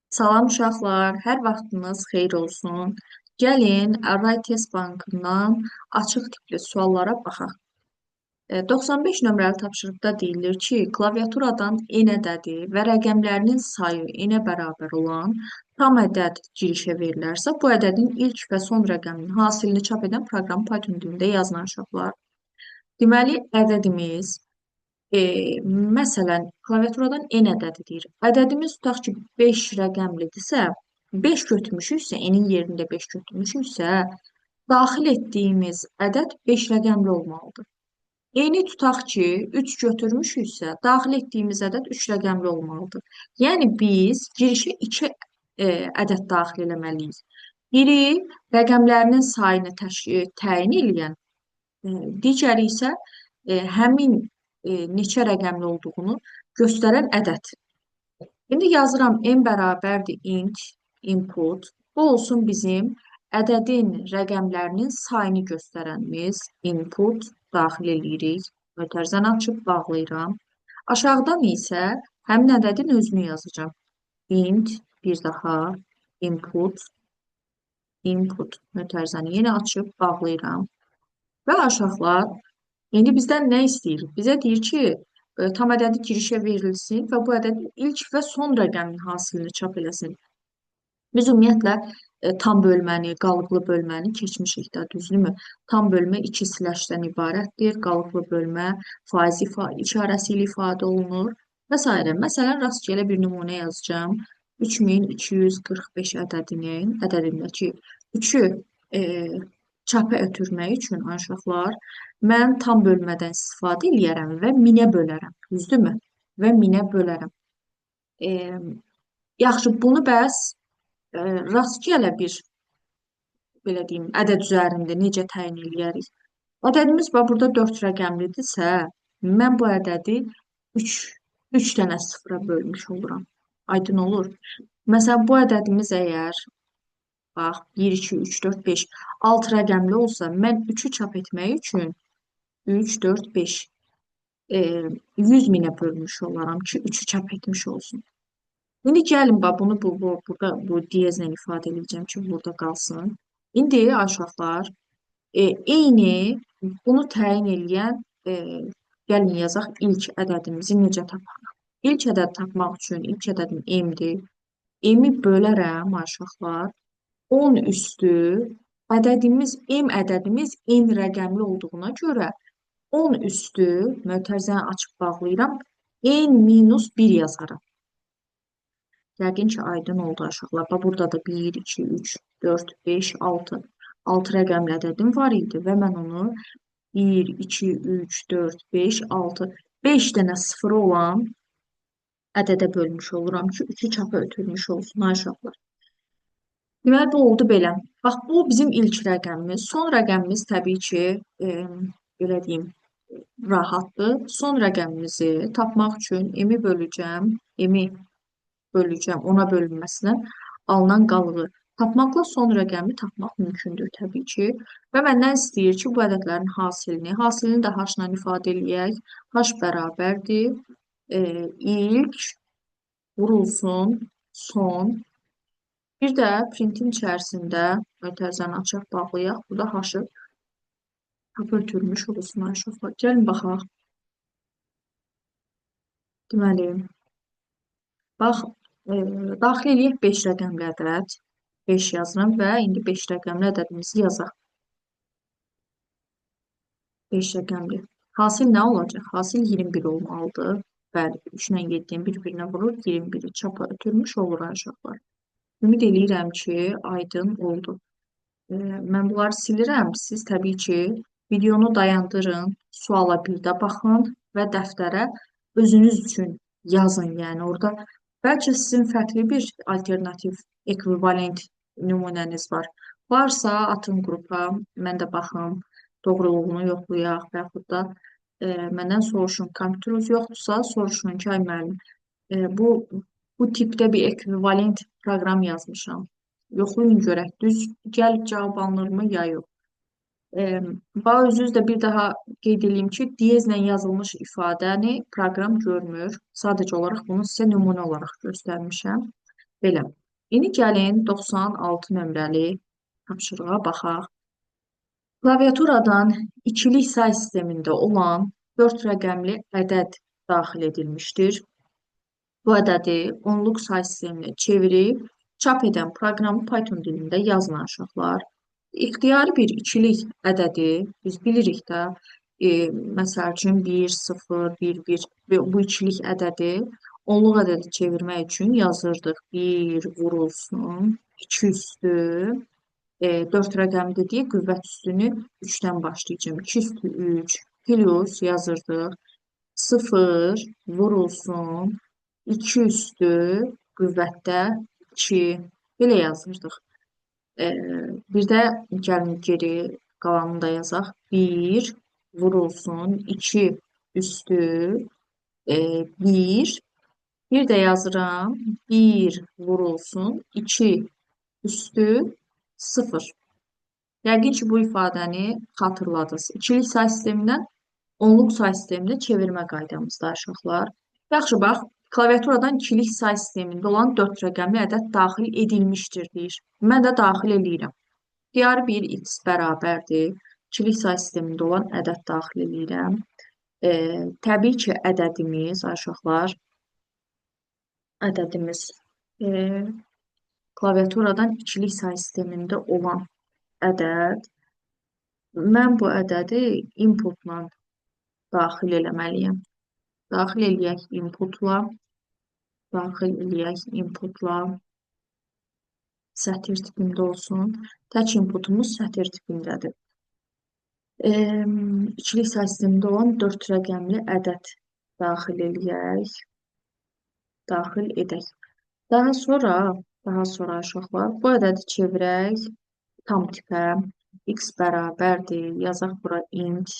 Salam uşaqlar, hər vaxtınız xeyir olsun. Gəlin, Array Test Bankından açıq tipli suallara baxaq. 95 nömrəli tapşırıqda deyilir ki, klaviaturadan n ədədi və rəqəmlərinin sayı n-ə bərabər olan tam ədəd girişə verilərsə, bu ədədin ilk və son rəqəminin hasilini çap edən proqram Python dilində yazılan uşaqlar. Deməli, ədədimiz e, məsələn, klaviaturadan n ədədi deyir. Ədədimiz tutaq ki, 5 rəqəmlidirsə, 5 götürmüşüksə, n-in yerində 5 götürmüşüksə, daxil etdiyimiz ədəd 5 rəqəmli olmalıdır. N-i tutaq ki, 3 götürmüşüksə, daxil etdiyimiz ədəd 3 rəqəmli olmalıdır. Yəni, biz girişə 2 ədəd daxil eləməliyik. Biri rəqəmlərinin sayını təyin edən, digəri isə həmin neçə rəqəmli olduğunu göstərən ədəd. İndi yazıram n bərabərdir int, input. Bu olsun bizim ədədin rəqəmlərinin sayını göstərənimiz input daxil edirik. Mötərizəni açıb bağlayıram. Aşağıdan isə həmin ədədin özünü yazacağam. Int, bir daha input, input mötərizəni yenə açıb bağlayıram. Və aşağılar, indi bizdən nə istəyir? Bizə deyir ki, tam ədədi girişə verilsin və bu ədədin ilk və son rəqəminin hasilini çap eləsin. Biz ümumiyyətlə tam bölməni, qalıqlı bölməni keçmişik də, düzdürmü? Tam bölmə 2 sləşdən ibarətdir. Qalıqlı bölmə faiz işarəsi ilə ifadə olunur və s. Məsələn, rastgele bir nümunə yazacağım. 3245 ədədindəki 3-ü çapa ötürmək üçün uşaqlar, mən tam bölmədən istifadə eləyərəm və minə bölərəm. Düzdürmü? Və minə bölərəm. Yaxşı, bunu bəs rastgele bir, belə deyim, ədəd üzərində necə təyin eləyərik? Ədədimiz burada 4 rəqəmlidirsə, mən bu ədədi 3 dənə sıfıra bölmüş oluram. Aydın olur. Məsələn, bu ədədimiz əgər bax, 1, 2, 3, 4, 5, 6 rəqəmli olsa, mən 3-ü çap etmək üçün 3, 4, 5, 100 minə bölmüş olaram ki, 3-ü çap etmiş olsun. İndi gəlin, bunu burada bu diyezlə ifadə edəcəm ki, burada qalsın. İndi, uşaqlar, eyni bunu təyin eləyən, gəlin yazaq, ilk ədədimizi necə tapaq? İlk ədəd tapmaq üçün ilk ədədim m-dir. M-i bölərəm, uşaqlar. 10 üstü ədədimiz, m ədədimiz n rəqəmli olduğuna görə 10 üstü mötərizəni açıb bağlayıram, n minus 1 yazarım. Yəqin ki, aydın oldu aşağılar. Burada da 1, 2, 3, 4, 5, 6. 6 rəqəmli ədədim var idi və mən onu 1, 2, 3, 4, 5, 6, 5 dənə sıfırı olan ədədə bölmüş oluram ki, 3-ü çapa ötürmüş olsun aşağılar. Deməli, bu oldu belə. Bax, bu bizim ilk rəqəmimiz. Son rəqəmimiz təbii ki, belə deyim, rahatdır. Son rəqəmimizi tapmaq üçün m-i böləcəm, ona bölünməsindən alınan qalığı tapmaqla son rəqəmi tapmaq mümkündür təbii ki. Və məndən istəyir ki, bu ədədlərin hasilini də h-la ifadə eləyək. H bərabərdir. İlk vurulsun son. Bir də printin içərisində mötərizəni açaq bağlayaq. Burada h-ı tapı ötürmüş olsun aşağılar. Gəlin baxaq. Deməli, bax, daxil eləyək 5 rəqəmli ədəd. 5 yazıram və indi 5 rəqəmli ədədimizi yazaq. 5 rəqəmli. Hasil nə olacaq? Hasil 21 olmalıdır. Bəli, 3 ilə 7-nin bir-birinə vurur, 21-i çapa ötürmüş olur aşağılar. Ümid eləyirəm ki, aydın oldu. Mən bunları silirəm. Siz təbii ki, videonu dayandırın, suala bir də baxın və dəftərə özünüz üçün yazın. Yəni, orada bəlkə sizin fərqli bir alternativ, ekvivalent nümunəniz var. Varsa, atın qrupa, mən də baxım, doğruluğunu yoxlayaq və yaxud da məndən soruşun. Kompüteriniz yoxdursa, soruşun ki, ay müəllim, bu tipdə bir ekvivalent proqram yazmışam. Yoxlayın görək, düz gəlib cavab alınırmı, ya yox. Özünüz də bir daha qeyd edeyim ki, diyezlə yazılmış ifadəni proqram görmür. Sadəcə olaraq bunu sizə nümunə olaraq göstərmişəm. Belə. İndi gəlin 96 nömrəli tapşırığa baxaq. Klaviaturadan ikilik say sistemində olan 4 rəqəmli ədəd daxil edilmişdir. Bu ədədi onluq say sisteminə çevirib çap edən proqramı Python dilində yazın uşaqlar. İxtiyari bir ikilik ədədi biz bilirik də, məsəl üçün 1, 0, 1, 1 bu ikilik ədədi onluq ədədi çevirmək üçün yazırdıq. 1 vurulsun 2 üstü 4 rəqəmi dediyi qüvvət üstünü 3-dən başlayacağım. 2 üstü 3 plus yazırdıq. 0 vurulsun 2 üstü qüvvətdə 2 belə yazırdıq. Bir də gəlin geri qalanını da yazaq. 1 vurulsun 2 üstü 1. Bir də yazıram. 1 vurulsun 2 üstü 0. Yəqin ki, bu ifadəni xatırladınız. İkilik say sistemindən onluq say sisteminə çevirmə qaydamızda uşaqlar. Yaxşı, bax, klaviaturadan ikilik say sistemində olan 4 rəqəmli ədəd daxil edilmişdir deyir. Mən də daxil eləyirəm. Diyarı bir x bərabərdir. İkilik say sistemində olan ədəd daxil eləyirəm. Təbii ki, ədədimiz klaviaturadan ikilik say sistemində olan ədəd. Mən bu ədədi inputla daxil eləməliyəm. Daxil eləyək inputla. Sətir tipində olsun. Tək inputumuz sətir tipindədir. İkilik say sistemində olan 4 rəqəmli ədəd daxil edək. Daha sonra uşaqlar bu ədədi çevirək tam tipə. X bərabərdir. Yazaq bura int.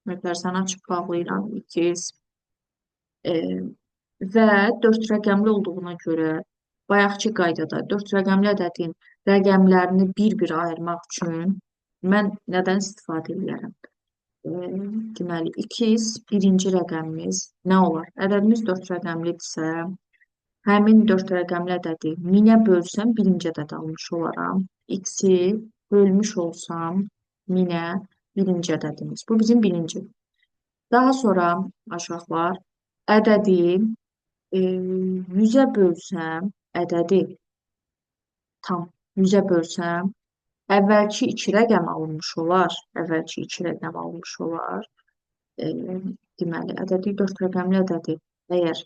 Mötərizəni açıb bağlayıram. X. Və 4 rəqəmli olduğuna görə bayaqki qaydada 4 rəqəmli ədədin rəqəmlərini bir-bir ayırmaq üçün mən nədən istifadə edərəm? Deməli, 2x birinci rəqəmimiz nə olar? Ədədimiz 4 rəqəmlidirsə, həmin 4 rəqəmli ədədi 1000-ə bölsəm birinci ədəd almış olaram. X-i bölmüş olsam 1000-ə birinci ədədimiz. Bu bizim birinci. Daha sonra aşağılar ədədi 100-ə bölsəm, ədədi tam 100-ə bölsəm, əvvəlki 2 rəqəm alınmış olar. Deməli, ədədi 4 rəqəmli ədədi əgər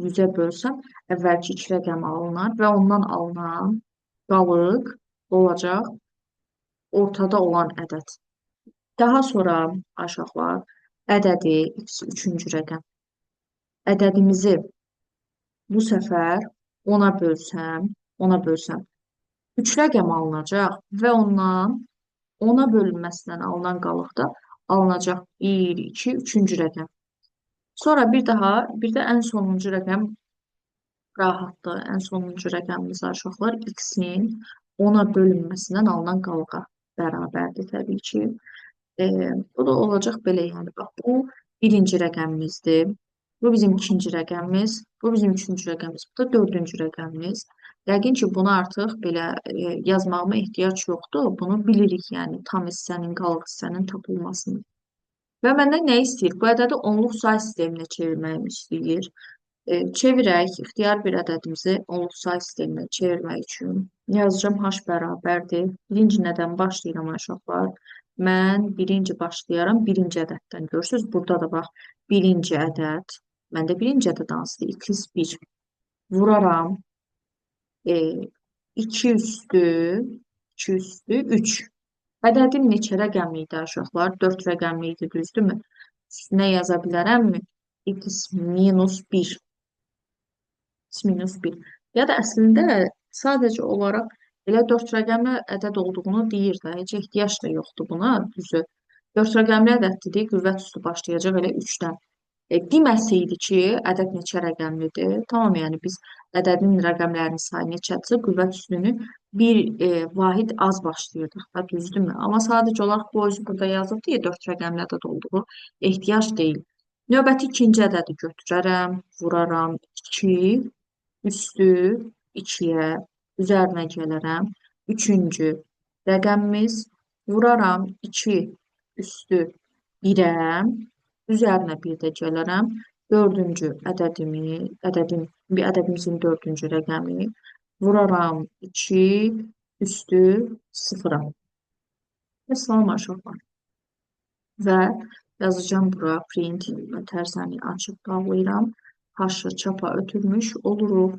100-ə bölsəm, əvvəlki 2 rəqəm alınar və ondan alınan qalıq olacaq ortada olan ədəd. Daha sonra aşağılar ədədi x3-cü rəqəm. Ədədimizi bu səfər 10-a bölsəm, 3 rəqəm alınacaq və ondan 10-a bölünməsindən alınan qalıqda alınacaq 1, 2, 3-cü rəqəm. Sonra bir də ən sonuncu rəqəm rahatdır. Ən sonuncu rəqəmimiz aşağılar x-in 10-a bölünməsindən alınan qalığa bərabərdir təbii ki. Bu da olacaq belə, yəni bax, bu birinci rəqəmimizdir. Bu bizim ikinci rəqəmimiz, bu bizim üçüncü rəqəmimiz, bu da dördüncü rəqəmimiz. Yəqin ki, bunu artıq belə yazmağıma ehtiyac yoxdur. Bunu bilirik, yəni tam hissənin, qalıq hissənin tapılmasını. Və məndən nə istəyir? Bu ədədi onluq say sisteminə çevirməyimi istəyir. Çevirək, ixtiyar bir ədədimizi onluq say sisteminə çevirmək üçün yazacağım h bərabərdir. Birinci nədən başlayıram aşağılar? Mən birinci başlayaram birinci ədəddən. Görürsünüz, burada da bax, birinci ədəd. Məndə birinci ədəd hansıdır? x1. Vuraram. 2 üstü 3. Ədədim neçə rəqəmli idi aşağılar? 4 rəqəmli idi, düzdürmü? Üstünə yaza bilərəmmi? X minus 1. Ya da əslində sadəcə olaraq elə 4 rəqəmli ədəd olduğunu deyir də. Heç ehtiyac da yoxdur buna, düzü. 4 rəqəmli ədəddir, qüvvət üstü başlayacaq elə 3-dən. Deməsəydi ki, ədəd neçə rəqəmlidir. Tamam, yəni biz ədədin rəqəmlərinin sayı neçədirsə, qüvvət üstünü bir vahid az başlayırdıq da, düzdürmü? Amma sadəcə olaraq bu özü burada yazıb deyə 4 rəqəmli ədəd olduğu ehtiyac deyil. Növbəti ikinci ədədi götürərəm, vuraram 2 üstü 2-yə, üzərinə gələrəm. Üçüncü rəqəmimiz vuraram 2 üstü 1-ə, üzərinə bir də gələrəm. Dördüncü ədədimizin dördüncü rəqəmi vuraram 2 üstü 0-a. Və salam aşağılar. Və yazacağım bura print və tərsəni açıb bağlayıram. Haşı çapa ötürmüş oluruq.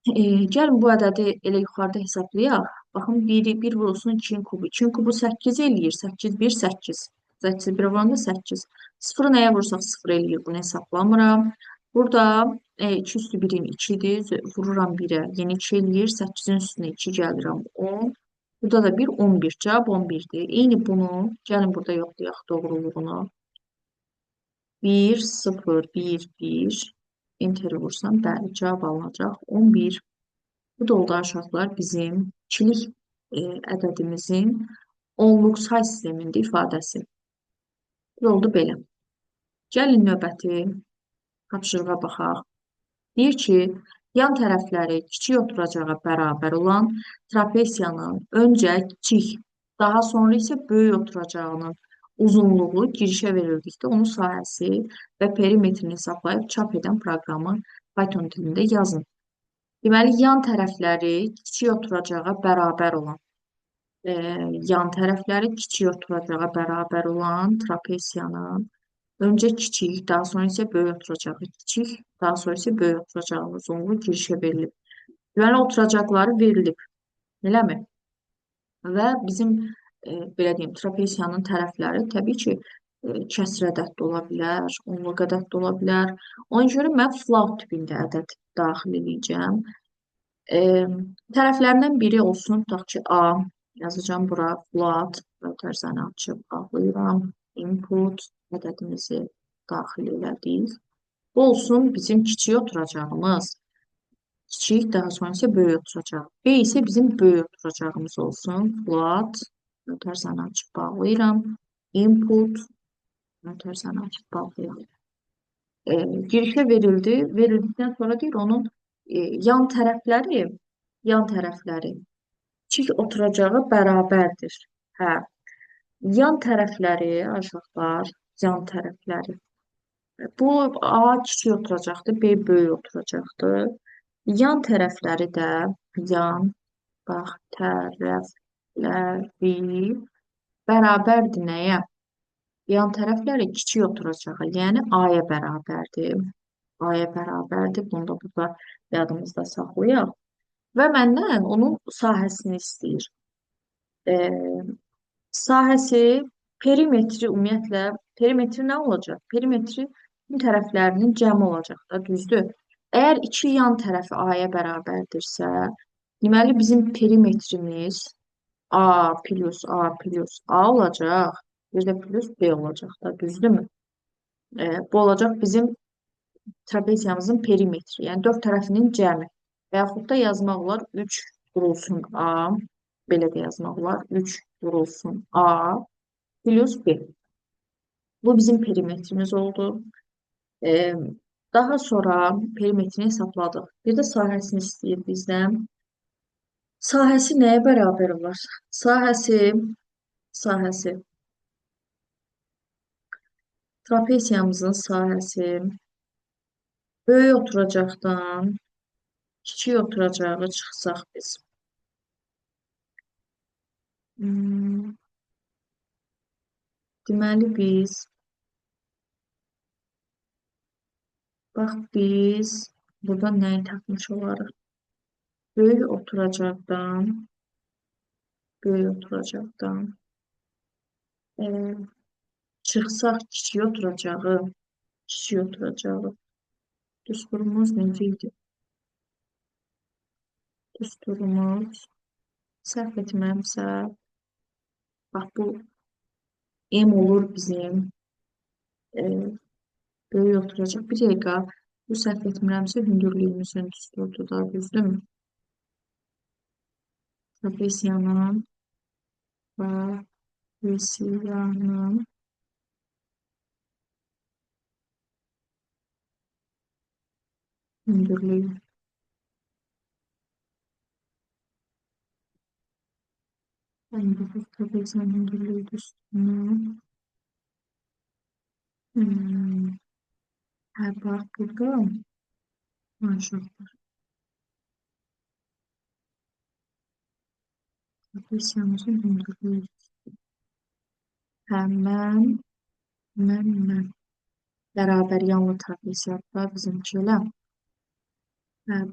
Gəlin bu ədədi elə yuxarıda hesablayaq. Baxın 1 vurulsun 2-nin kubu. 2-nin kubu 8 eləyir. 8, 1, 8. 8 1 vuranda 8. 0-ı nəyə vursaq 0 eləyir. Bunu hesablamıram. Burada 2 üstü 1-in 2-dir. Vururam 1-ə. Yeni 2 eləyir. 8-in üstünə 2 gəlirəm 10. Burada da 1, 11. Cavab 11-dir. Eyni bunu gəlin burada yoxlayaq doğruluğunu. 1, 0, 1, 1. Enteri vursam, bəli, cavab alınacaq 11. Bu da oldu aşağılar bizim ikilik ədədimizin onluq say sistemində ifadəsi. Bu oldu belə. Gəlin növbəti tapşırığa baxaq. Deyir ki, yan tərəfləri kiçik oturacağa bərabər olan trapesiyanın öncə kiçik, daha sonra isə böyük oturacağının uzunluğu girişə verildikdə onun sahəsi və perimetrini hesablayıb çap edən proqramı Python dilində yazın. Deməli, yan tərəfləri kiçik oturacağa bərabər olan, trapesiyanın öncə kiçik, daha sonra isə böyük oturacağı kiçik, daha sonra isə böyük oturacağının uzunluğu girişə verilib. Deməli, oturacaqları verilib. Eləmi? Və bizim belə deyim, trapesiyanın tərəfləri təbii ki, kəsr ədəddə ola bilər, onluq ədəddə ola bilər. Ona görə mən float tipində ədəd daxil edəcəm. Tərəflərindən biri olsun, tutaq ki, A, yazacağım bura float və tərzəni açıb bağlayıram. Input ədədimizi daxil elədik. Bu olsun bizim kiçik oturacağımız. Kiçik, daha sonra isə böyük oturacaq. B isə bizim böyük oturacağımız olsun. Float, tərzəni açıb bağlayıram. Input, tərzəni açıb bağlayıram. Girişə verildi. Verildikdən sonra deyir onun yan tərəfləri kiçik oturacağı bərabərdir. Hə. Yan tərəfləri, aşağılar, yan tərəfləri. Bu A kiçik oturacaqdır, B böyük oturacaqdır. Yan tərəfləri də bərabərdir nəyə? Yan tərəfləri kiçik oturacağı, yəni A-ya bərabərdir. A-ya bərabərdir. Bunu da burada yadımızda saxlayaq. Və məndən onun sahəsini istəyir. Sahəsi, perimetri ümumiyyətlə, perimetri nə olacaq? Perimetri tərəflərinin cəmi olacaq da, düzdür? Əgər iki yan tərəfi A-ya bərabərdirsə, deməli bizim perimetrimiz A plus A plus A olacaq, bir də plus B olacaq da, düzdürmü? Bu olacaq bizim trapeziyamızın perimetri, yəni 4 tərəfinin cəmi. Və yaxud da yazmaq olar 3 vurulsun A, belə də yazmaq olar 3 vurulsun A plus B. Bu bizim perimetrimiz oldu. Daha sonra perimetrini hesabladıq. Bir də sahəsini istəyir bizdən. Sahəsi nəyə bərabər olar? Sahəsi trapeziyamızın sahəsi böyük oturacaqdan kiçik oturacağı çıxsaq biz. Deməli biz burada nəyi tapmış olarıq? Böyük oturacaqdan çıxsaq kiçik oturacağı düsturumuz necə idi? Düsturumuz səhv etmirəmsə bax bu M olur bizim böyük oturacaq. Bir dəqiqə bu səhv etmirəmsə hündürlüyümüzün düsturdur da, düzdürmü? Trapesiyanın hündürlüyü. Ben bu trapeziyenin hündürlüğü üstüne. Hmm. Ha, bak burada. Maşallah. Trapeziyenin hündürlüğü. Mən. Bərabər yanlı trapeziyatda bizimki elə.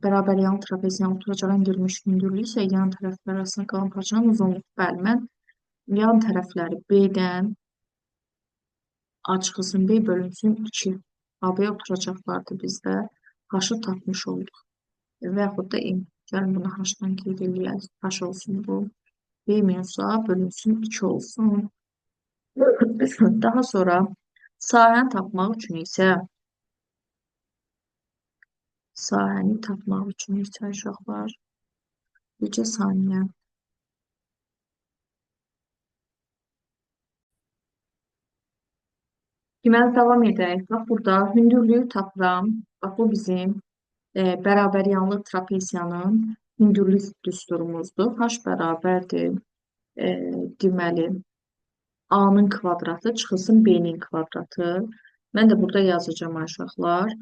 Bərabər yanlı trapeziyanın oturacağın girilmiş hündürlüyü isə yan tərəflər arasında qalan parçanın uzunluğu. Bəli, mən yan tərəfləri B-dən A çıxılsın B bölünsün 2. AB oturacaqlardı bizdə. H-ı tapmış olduq. Və yaxud da M. Gəlin bunu H-dan qeyd eləyək. H olsun bu. B minus A bölünsün 2 olsun. Daha sonra sahəni tapmaq üçün isə uşaqlar bircə saniyə. Deməli, davam edək. Bax, burada hündürlüyü tapıram. Bax, bu bizim bərabər yanlı trapeziyanın hündürlük düsturumuzdur. H bərabərdir. E, deməli, A-nın kvadratı çıxılsın B-nin kvadratı. Mən də burada yazacağım uşaqlar.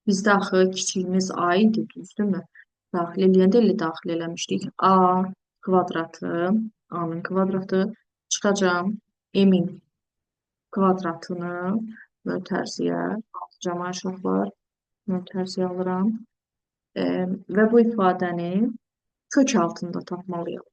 Bizdə axı kiçiyimiz A idi, düzdürmü? Daxil eləyəndə elə daxil eləmişdik. A kvadratı, A-nın kvadratı çıxacam M-in kvadratını mötərizəyə alacağam uşaqlar. Mötərizəyə alıram. Və bu ifadəni kök altında tapmalıyam.